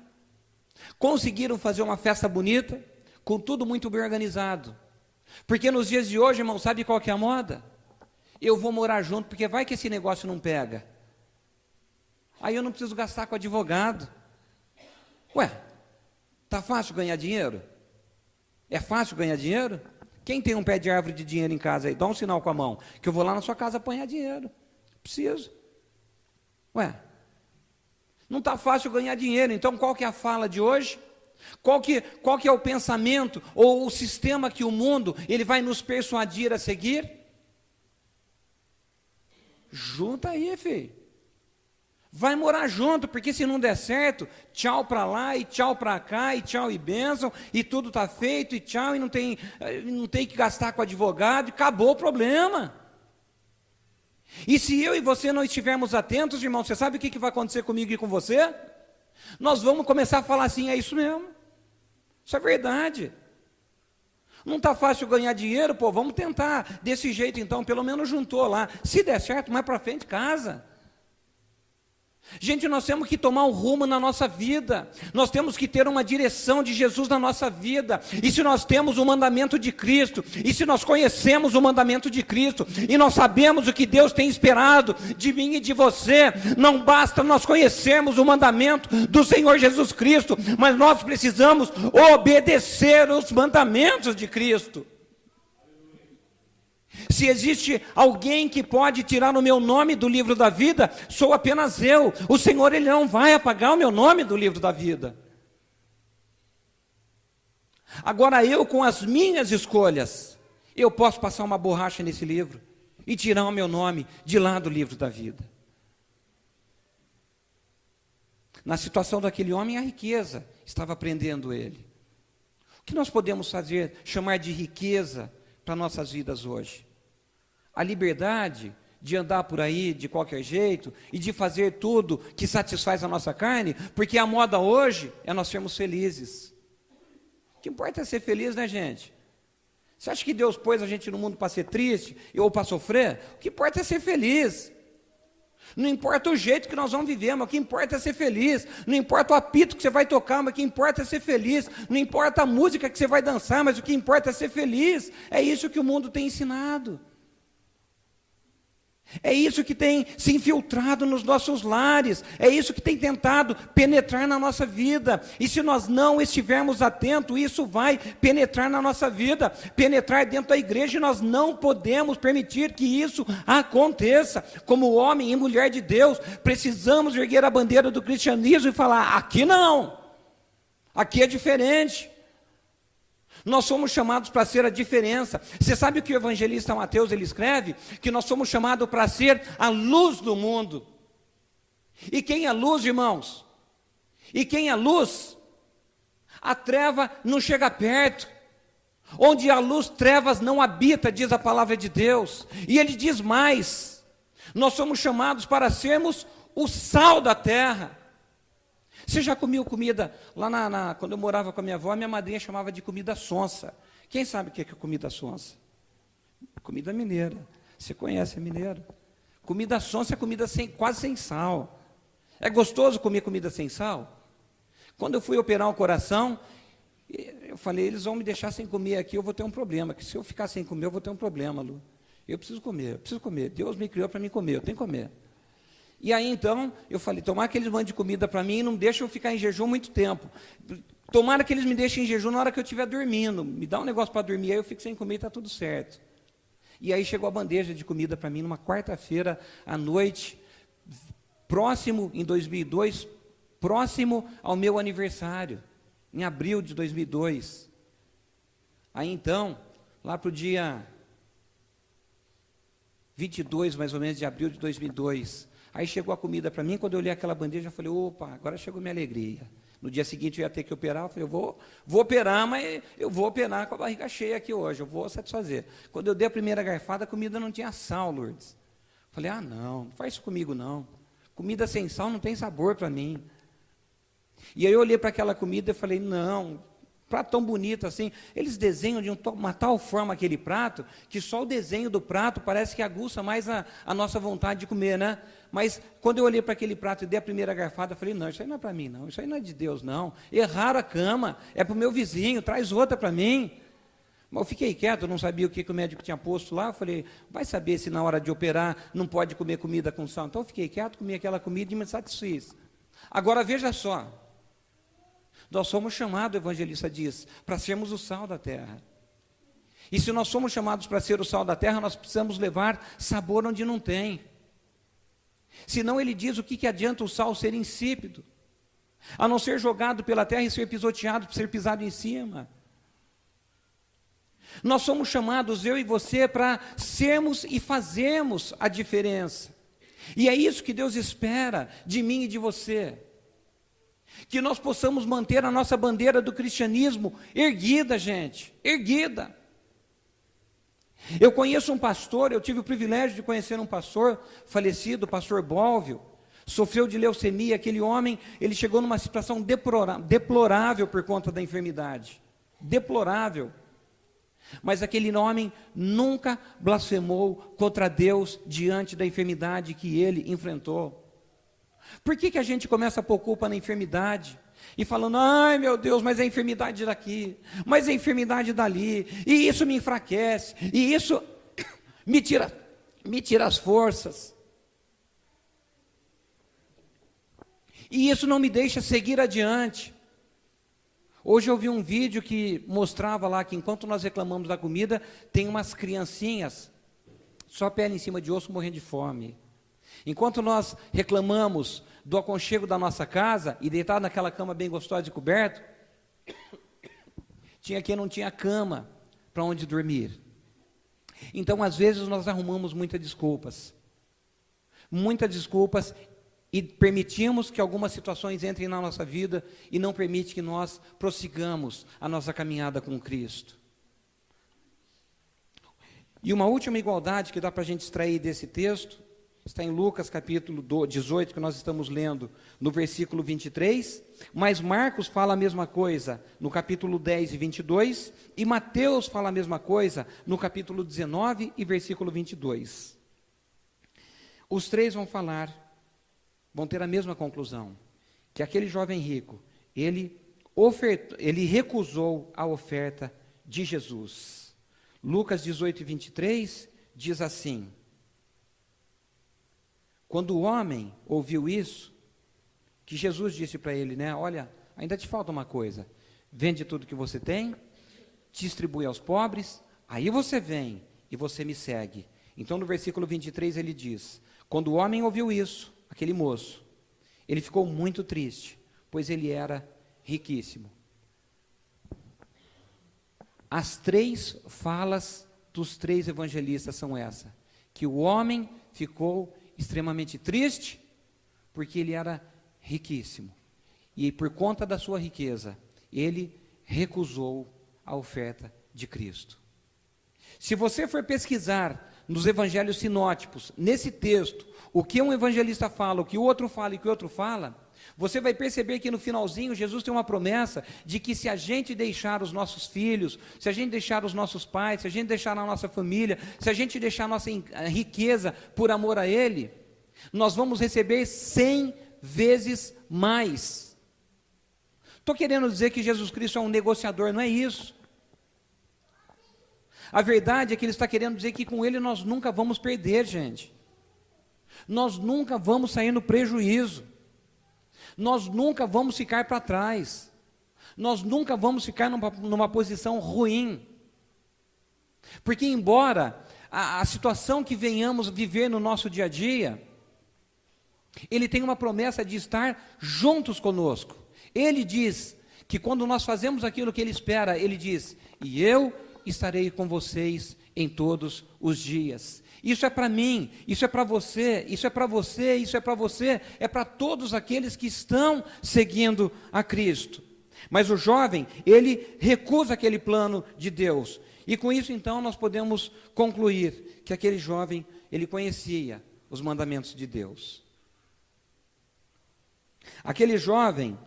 conseguiram fazer uma festa bonita, com tudo muito bem organizado. Porque nos dias de hoje, irmão, sabe qual que é a moda? Eu vou morar junto, porque vai que esse negócio não pega. Aí eu não preciso gastar com advogado. Ué, tá fácil ganhar dinheiro? É fácil ganhar dinheiro? Quem tem um pé de árvore de dinheiro em casa aí, dá um sinal com a mão, que eu vou lá na sua casa apanhar dinheiro. Preciso. Ué, não está fácil ganhar dinheiro, então qual que é a fala de hoje? Qual que é o pensamento ou o sistema que o mundo ele vai nos persuadir a seguir? Junta aí, filho. Vai morar junto, porque se não der certo, tchau para lá e tchau para cá, e tchau e bênção, e tudo está feito, e tchau, e não tem que gastar com advogado, e acabou o problema. E se eu e você não estivermos atentos, irmão, você sabe o que vai acontecer comigo e com você? Nós vamos começar a falar assim: é isso mesmo, isso é verdade. Não está fácil ganhar dinheiro, pô, vamos tentar desse jeito então, pelo menos juntou lá. Se der certo, mais para frente, casa. Gente, nós temos que tomar um rumo na nossa vida, nós temos que ter uma direção de Jesus na nossa vida, e se nós temos o mandamento de Cristo, e se nós conhecemos o mandamento de Cristo, e nós sabemos o que Deus tem esperado de mim e de você, não basta nós conhecermos o mandamento do Senhor Jesus Cristo, mas nós precisamos obedecer os mandamentos de Cristo. Se existe alguém que pode tirar o meu nome do livro da vida, sou apenas eu. O Senhor, Ele não vai apagar o meu nome do livro da vida. Agora eu, com as minhas escolhas, eu posso passar uma borracha nesse livro e tirar o meu nome de lá do livro da vida. Na situação daquele homem, a riqueza estava prendendo ele. O que nós podemos fazer, chamar de riqueza para nossas vidas hoje? A liberdade de andar por aí de qualquer jeito e de fazer tudo que satisfaz a nossa carne, porque a moda hoje é nós sermos felizes. O que importa é ser feliz, né, gente? Você acha que Deus pôs a gente no mundo para ser triste ou para sofrer? O que importa é ser feliz. Não importa o jeito que nós vamos viver, mas o que importa é ser feliz. Não importa o apito que você vai tocar, mas o que importa é ser feliz. Não importa a música que você vai dançar, mas o que importa é ser feliz. É isso que o mundo tem ensinado. É isso que tem se infiltrado nos nossos lares, é isso que tem tentado penetrar na nossa vida, e se nós não estivermos atentos, isso vai penetrar na nossa vida, penetrar dentro da igreja, e nós não podemos permitir que isso aconteça. Como homem e mulher de Deus, precisamos erguer a bandeira do cristianismo e falar: aqui não, aqui é diferente. Nós somos chamados para ser a diferença. Você sabe o que o evangelista Mateus ele escreve? Que nós somos chamados para ser a luz do mundo. E quem é luz, irmãos? E quem é luz? A treva não chega perto. Onde há luz, trevas não habita, diz a palavra de Deus. E ele diz mais: nós somos chamados para sermos o sal da terra. Você já comeu comida, lá quando eu morava com a minha avó, a minha madrinha chamava de comida sonsa. Quem sabe o que é comida sonsa? Comida mineira. Você conhece a mineira? Comida sonsa é comida quase sem sal. É gostoso comer comida sem sal? Quando eu fui operar o coração, eu falei: eles vão me deixar sem comer aqui, eu vou ter um problema. Que se eu ficar sem comer, eu vou ter um problema, Lu. Eu preciso comer, eu preciso comer. Deus me criou para mim comer, eu tenho que comer. E aí então, eu falei: tomara que eles mandem de comida para mim e não deixem eu ficar em jejum muito tempo. Tomara que eles me deixem em jejum na hora que eu estiver dormindo. Me dá um negócio para dormir, aí eu fico sem comer e está tudo certo. E aí chegou a bandeja de comida para mim numa quarta-feira à noite, próximo, em 2002, próximo ao meu aniversário, em abril de 2002. Aí então, lá para o dia 22, mais ou menos, de abril de 2002... Aí chegou a comida para mim, quando eu olhei aquela bandeja, eu falei: opa, agora chegou minha alegria. No dia seguinte eu ia ter que operar, eu falei: eu vou operar, mas eu vou operar com a barriga cheia aqui hoje, eu vou satisfazer. Quando eu dei a primeira garfada, a comida não tinha sal, Lourdes. Falei: ah, não faz isso comigo não. Comida sem sal não tem sabor para mim. E aí eu olhei para aquela comida e falei: não, prato tão bonito assim, eles desenham de uma tal forma aquele prato, que só o desenho do prato parece que aguça mais a nossa vontade de comer, né? Mas quando eu olhei para aquele prato e dei a primeira garfada, eu falei: não, isso aí não é para mim não, isso aí não é de Deus não, erraram a cama, é para o meu vizinho, traz outra para mim. Mas eu fiquei quieto, eu não sabia o que o médico tinha posto lá, eu falei: vai saber se na hora de operar não pode comer comida com sal. Então eu fiquei quieto, comi aquela comida e me satisfiz. Agora veja só, nós somos chamados, o evangelista diz, para sermos o sal da terra. E se nós somos chamados para ser o sal da terra, nós precisamos levar sabor onde não tem. Senão ele diz: o que adianta o sal ser insípido, a não ser jogado pela terra e ser pisoteado, ser pisado em cima. Nós somos chamados, eu e você, para sermos e fazermos a diferença. E é isso que Deus espera de mim e de você. Que nós possamos manter a nossa bandeira do cristianismo erguida, gente, erguida. Eu conheço um pastor, eu tive o privilégio de conhecer um pastor falecido, o pastor Bólvio, sofreu de leucemia. Aquele homem, ele chegou numa situação deplorável por conta da enfermidade, deplorável. Mas aquele homem nunca blasfemou contra Deus diante da enfermidade que ele enfrentou. Por que a gente começa a pôr culpa na enfermidade? E falando: ai meu Deus, mas é a enfermidade daqui, mas é a enfermidade dali, e isso me enfraquece, e isso me tira as forças, e isso não me deixa seguir adiante. Hoje eu vi um vídeo que mostrava lá que enquanto nós reclamamos da comida, tem umas criancinhas, só pele em cima de osso, morrendo de fome. Enquanto nós reclamamos do aconchego da nossa casa, e deitado naquela cama bem gostosa e coberto, tinha quem não tinha cama para onde dormir. Então, às vezes, nós arrumamos muitas desculpas, e permitimos que algumas situações entrem na nossa vida, e não permite que nós prossigamos a nossa caminhada com Cristo. E uma última igualdade que dá para a gente extrair desse texto, está em Lucas capítulo 18, que nós estamos lendo, no versículo 23, mas Marcos fala a mesma coisa no capítulo 10 e 22, e Mateus fala a mesma coisa no capítulo 19 e versículo 22. Os três vão falar vão ter a mesma conclusão, que aquele jovem rico, ele recusou a oferta de Jesus. Lucas 18, 23 diz assim: quando o homem ouviu isso, que Jesus disse para ele, né, olha, ainda te falta uma coisa, vende tudo que você tem, distribui aos pobres, aí você vem e você me segue. Então no versículo 23 ele diz, quando o homem ouviu isso, aquele moço, ele ficou muito triste, pois ele era riquíssimo. As 3 falas dos 3 evangelistas são essa, que o homem ficou extremamente triste, porque ele era riquíssimo, e por conta da sua riqueza, ele recusou a oferta de Cristo. Se você for pesquisar nos evangelhos sinóticos, nesse texto, o que um evangelista fala, o que o outro fala e o que o outro fala, você vai perceber que no finalzinho Jesus tem uma promessa de que se a gente deixar os nossos filhos, se a gente deixar os nossos pais, se a gente deixar a nossa família, se a gente deixar a nossa riqueza por amor a Ele, nós vamos receber 100 vezes mais. Estou querendo dizer que Jesus Cristo é um negociador, não é isso. A verdade é que Ele está querendo dizer que com Ele nós nunca vamos perder, gente. Nós nunca vamos sair no prejuízo. Nós nunca vamos ficar para trás. Nós nunca vamos ficar numa posição ruim. Porque embora a situação que venhamos viver no nosso dia a dia, Ele tem uma promessa de estar juntos conosco. Ele diz que quando nós fazemos aquilo que Ele espera, Ele diz, e eu estarei com vocês em todos os dias. Isso é para mim, isso é para você, isso é para você, isso é para você, é para todos aqueles que estão seguindo a Cristo. Mas o jovem, ele recusa aquele plano de Deus. E com isso então nós podemos concluir que aquele jovem, ele conhecia os mandamentos de Deus. Aquele jovem,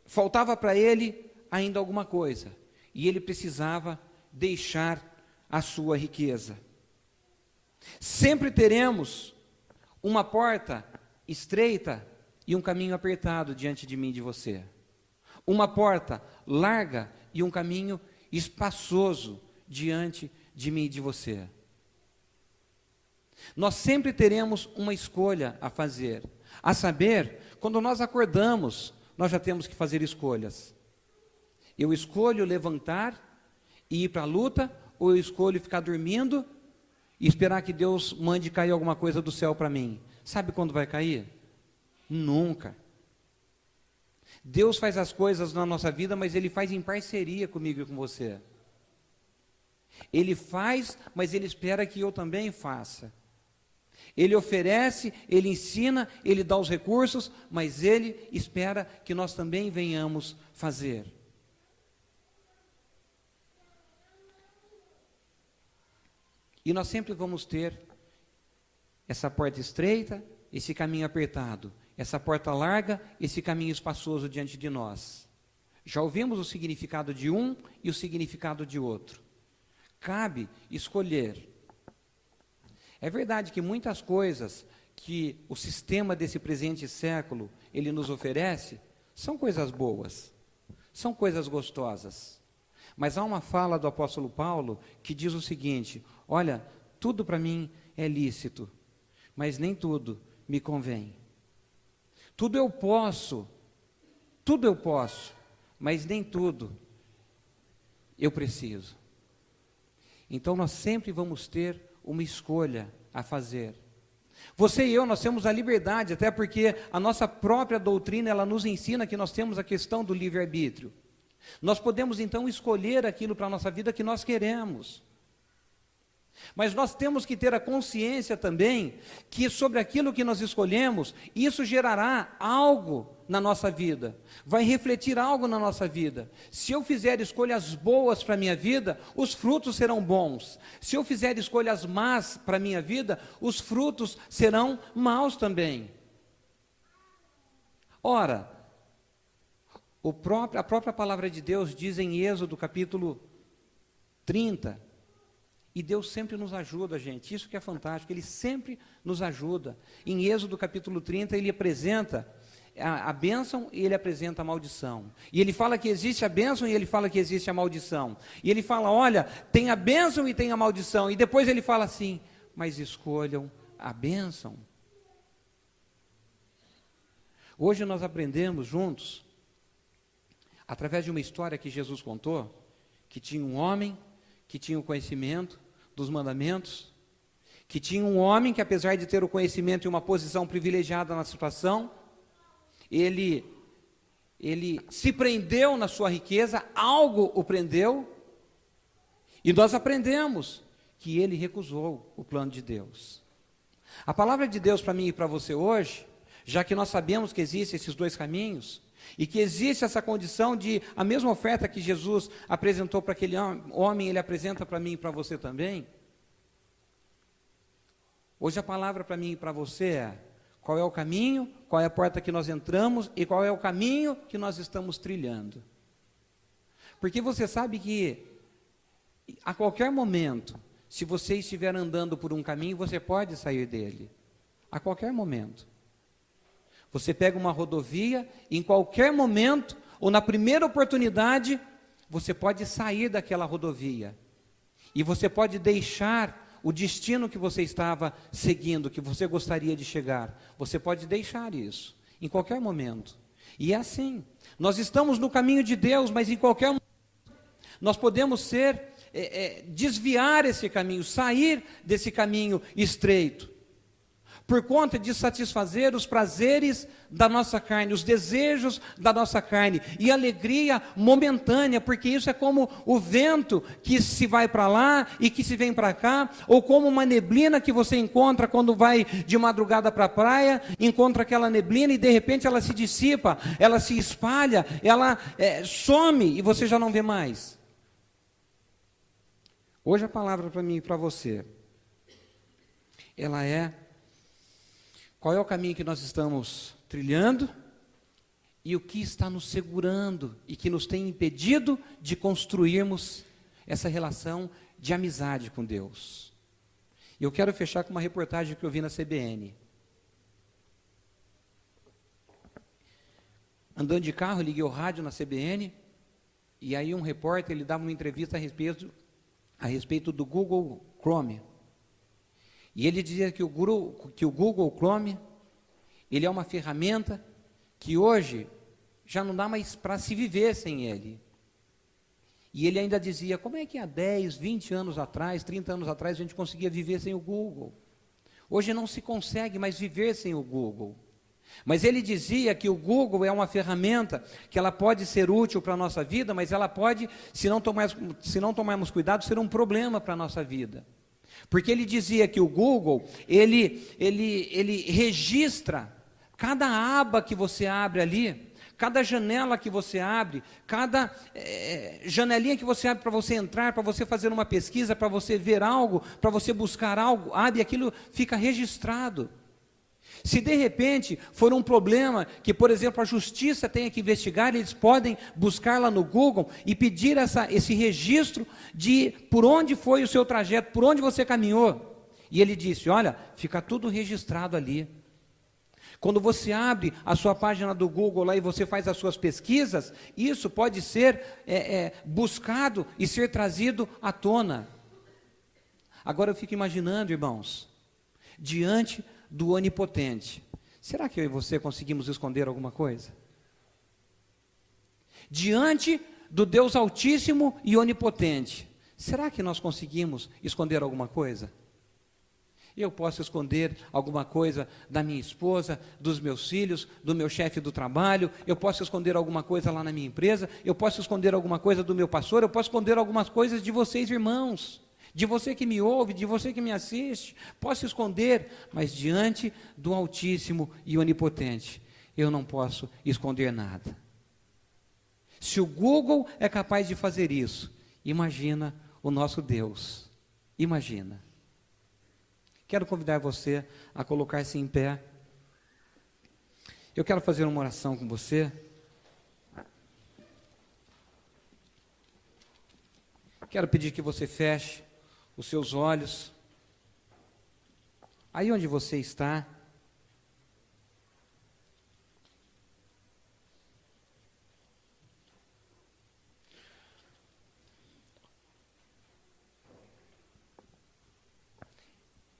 faltava para ele ainda alguma coisa, e ele precisava deixar a sua riqueza. Sempre teremos uma porta estreita e um caminho apertado diante de mim e de você. Uma porta larga e um caminho espaçoso diante de mim e de você. Nós sempre teremos uma escolha a fazer. A saber, quando nós acordamos, nós já temos que fazer escolhas. Eu escolho levantar e ir para a luta, ou eu escolho ficar dormindo e esperar que Deus mande cair alguma coisa do céu para mim. Sabe quando vai cair? Nunca. Deus faz as coisas na nossa vida, mas Ele faz em parceria comigo e com você. Ele faz, mas Ele espera que eu também faça. Ele oferece, Ele ensina, Ele dá os recursos, mas Ele espera que nós também venhamos fazer. E nós sempre vamos ter essa porta estreita, esse caminho apertado, essa porta larga, esse caminho espaçoso diante de nós. Já ouvimos o significado de um e o significado de outro. Cabe escolher. É verdade que muitas coisas que o sistema desse presente século, ele nos oferece, são coisas boas, são coisas gostosas. Mas há uma fala do apóstolo Paulo que diz o seguinte: olha, tudo para mim é lícito, mas nem tudo me convém. Tudo eu posso, mas nem tudo eu preciso. Então nós sempre vamos ter uma escolha a fazer. Você e eu, nós temos a liberdade, até porque a nossa própria doutrina, ela nos ensina que nós temos a questão do livre-arbítrio. Nós podemos então escolher aquilo para a nossa vida que nós queremos. Mas nós temos que ter a consciência também que sobre aquilo que nós escolhemos, isso gerará algo na nossa vida, vai refletir algo na nossa vida. Se eu fizer escolhas boas para a minha vida, os frutos serão bons. Se eu fizer escolhas más para a minha vida, os frutos serão maus também. Ora, a própria palavra de Deus diz em Êxodo capítulo 30, E Deus sempre nos ajuda, gente. Isso que é fantástico, Ele sempre nos ajuda. Em Êxodo capítulo 30, Ele apresenta a bênção e Ele apresenta a maldição. E Ele fala que existe a bênção e Ele fala que existe a maldição. E Ele fala, olha, tem a bênção e tem a maldição. E depois Ele fala assim, mas escolham a bênção. Hoje nós aprendemos juntos, através de uma história que Jesus contou, que tinha um homem que tinha o conhecimento dos mandamentos, que tinha um homem que, apesar de ter o conhecimento e uma posição privilegiada na situação, ele se prendeu na sua riqueza, algo o prendeu, e nós aprendemos que ele recusou o plano de Deus. A palavra de Deus para mim e para você hoje, já que nós sabemos que existem esses dois caminhos, e que existe essa condição de, a mesma oferta que Jesus apresentou para aquele homem, Ele apresenta para mim e para você também. Hoje a palavra para mim e para você é, qual é o caminho, qual é a porta que nós entramos e qual é o caminho que nós estamos trilhando. Porque você sabe que, a qualquer momento, se você estiver andando por um caminho, você pode sair dele. A qualquer momento. Você pega uma rodovia, e em qualquer momento, ou na primeira oportunidade, você pode sair daquela rodovia. E você pode deixar o destino que você estava seguindo, que você gostaria de chegar. Você pode deixar isso, em qualquer momento. E é assim. Nós estamos no caminho de Deus, mas em qualquer momento, nós podemos desviar esse caminho, sair desse caminho estreito. Por conta de satisfazer os prazeres da nossa carne, os desejos da nossa carne, e alegria momentânea, porque isso é como o vento que se vai para lá e que se vem para cá, ou como uma neblina que você encontra quando vai de madrugada para a praia, encontra aquela neblina e de repente ela se dissipa, ela se espalha, ela some e você já não vê mais. Hoje a palavra para mim e para você, ela é: qual é o caminho que nós estamos trilhando e o que está nos segurando e que nos tem impedido de construirmos essa relação de amizade com Deus. E eu quero fechar com uma reportagem que eu vi na CBN. Andando de carro, liguei o rádio na CBN e aí um repórter, ele dava uma entrevista a respeito do Google Chrome. E ele dizia que o Google Chrome, ele é uma ferramenta que hoje já não dá mais para se viver sem ele. E ele ainda dizia, como é que há 10, 20 anos atrás, 30 anos atrás, a gente conseguia viver sem o Google? Hoje não se consegue mais viver sem o Google. Mas ele dizia que o Google é uma ferramenta que ela pode ser útil para a nossa vida, mas ela pode, se não tomarmos cuidado, ser um problema para a nossa vida. Porque ele dizia que o Google, ele registra cada aba que você abre ali, cada janela que você abre, cada janelinha que você abre para você entrar, para você fazer uma pesquisa, para você ver algo, para você buscar algo, abre, aquilo fica registrado. Se de repente for um problema que, por exemplo, a justiça tenha que investigar, eles podem buscar lá no Google e pedir esse registro de por onde foi o seu trajeto, por onde você caminhou. E ele disse, olha, fica tudo registrado ali. Quando você abre a sua página do Google lá e você faz as suas pesquisas, isso pode ser buscado e ser trazido à tona. Agora eu fico imaginando, irmãos, diante do onipotente, será que eu e você conseguimos esconder alguma coisa? Diante do Deus altíssimo e onipotente, será que nós conseguimos esconder alguma coisa? Eu posso esconder alguma coisa da minha esposa, dos meus filhos, do meu chefe do trabalho, eu posso esconder alguma coisa lá na minha empresa, eu posso esconder alguma coisa do meu pastor, eu posso esconder algumas coisas de vocês, irmãos, de você que me ouve, de você que me assiste, posso esconder, mas diante do Altíssimo e Onipotente, eu não posso esconder nada. Se o Google é capaz de fazer isso, imagina o nosso Deus, imagina. Quero convidar você a colocar-se em pé. Eu quero fazer uma oração com você. Quero pedir que você feche os seus olhos. Aí onde você está,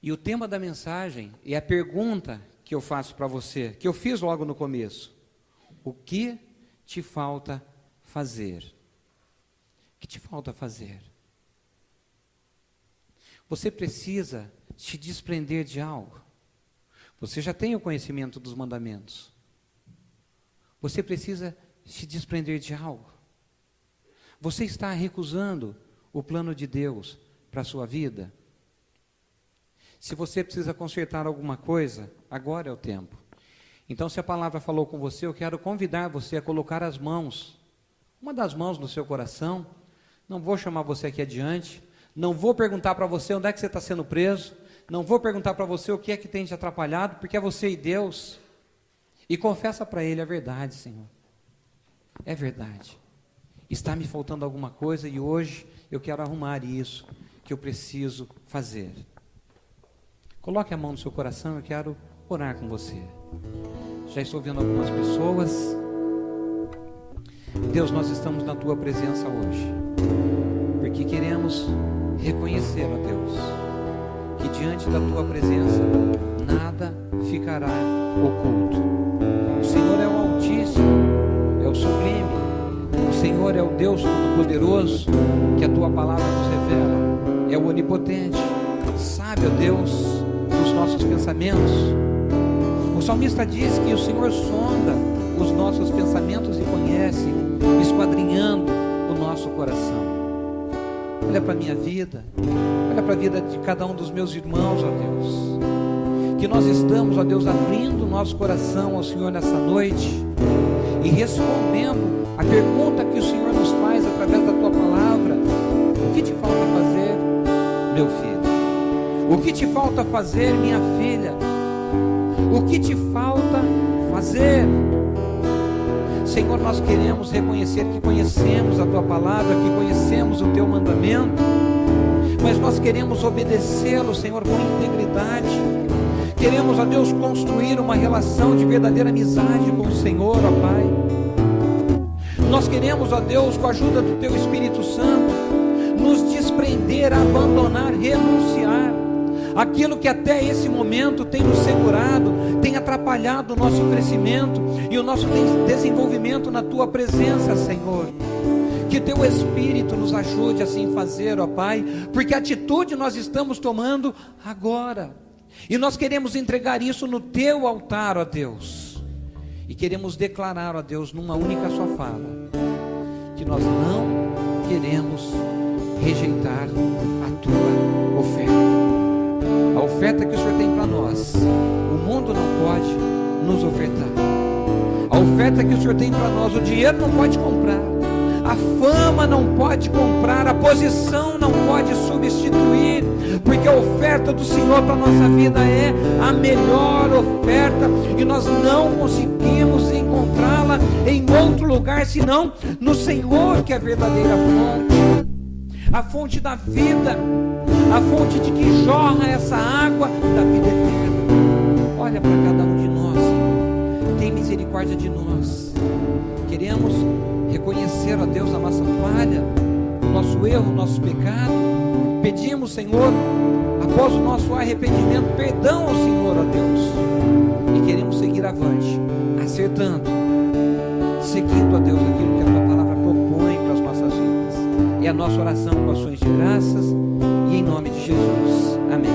e o tema da mensagem é a pergunta que eu faço para você, que eu fiz logo no começo: o que te falta fazer? O que te falta fazer? Você precisa se desprender de algo. Você já tem o conhecimento dos mandamentos. Você precisa se desprender de algo. Você está recusando o plano de Deus para a sua vida? Se você precisa consertar alguma coisa, agora é o tempo. Então, se a palavra falou com você, eu quero convidar você a colocar as mãos, uma das mãos no seu coração. Não vou chamar você aqui adiante, não vou perguntar para você onde é que você está sendo preso, não vou perguntar para você o que é que tem te atrapalhado, porque é você e Deus. E confessa para Ele a verdade, Senhor. É verdade. Está me faltando alguma coisa e hoje eu quero arrumar isso que eu preciso fazer. Coloque a mão no seu coração, eu quero orar com você. Já estou vendo algumas pessoas. Deus, nós estamos na Tua presença hoje, porque queremos reconhecer, ó Deus, que diante da Tua presença nada ficará oculto. O Senhor é o Altíssimo, é o Sublime, o Senhor é o Deus Todo-Poderoso, que a Tua palavra nos revela, é o Onipotente, sabe, ó Deus, dos nossos pensamentos. O salmista diz que o Senhor sonda os nossos pensamentos e conhece, esquadrinhando o nosso coração. Olha para a minha vida, olha para a vida de cada um dos meus irmãos, ó Deus, que nós estamos, ó Deus, abrindo o nosso coração ao Senhor nessa noite e respondendo a pergunta que o Senhor nos faz através da Tua palavra: o que te falta fazer, meu filho? O que te falta fazer, minha filha? O que te falta fazer? Senhor, nós queremos reconhecer que conhecemos a Tua palavra, que conhecemos o Teu mandamento, mas nós queremos obedecê-lo, Senhor, com integridade. Queremos, ó Deus, construir uma relação de verdadeira amizade com o Senhor, ó Pai. Nós queremos, ó Deus, com a ajuda do Teu Espírito Santo, nos desprender, abandonar, renunciar aquilo que até esse momento tem nos segurado, tem atrapalhado o nosso crescimento e o nosso desenvolvimento na Tua presença, Senhor. Que Teu Espírito nos ajude a assim fazer, ó Pai, porque atitude nós estamos tomando agora, e nós queremos entregar isso no Teu altar, ó Deus, e queremos declarar, ó Deus, numa única só fala, que nós não queremos rejeitar a Tua oferta. A oferta que o Senhor tem para nós, o mundo não pode nos ofertar. A oferta que o Senhor tem para nós, o dinheiro não pode comprar, a fama não pode comprar, a posição não pode substituir, porque a oferta do Senhor para a nossa vida é a melhor oferta, e nós não conseguimos encontrá-la em outro lugar senão no Senhor, que é a verdadeira fonte, a fonte da vida, a fonte de que jorra essa água da vida eterna. Olha para cada um de nós, Senhor, tem misericórdia de nós. Queremos reconhecer, ó Deus, a nossa falha, o nosso erro, o nosso pecado. Pedimos, Senhor, após o nosso arrependimento, perdão ao Senhor, ó Deus, e queremos seguir avante, acertando, seguindo, ó Deus, aquilo que a Tua palavra propõe para as nossas vidas. É a nossa oração com ações de graças, e em nome de Jesus, amém.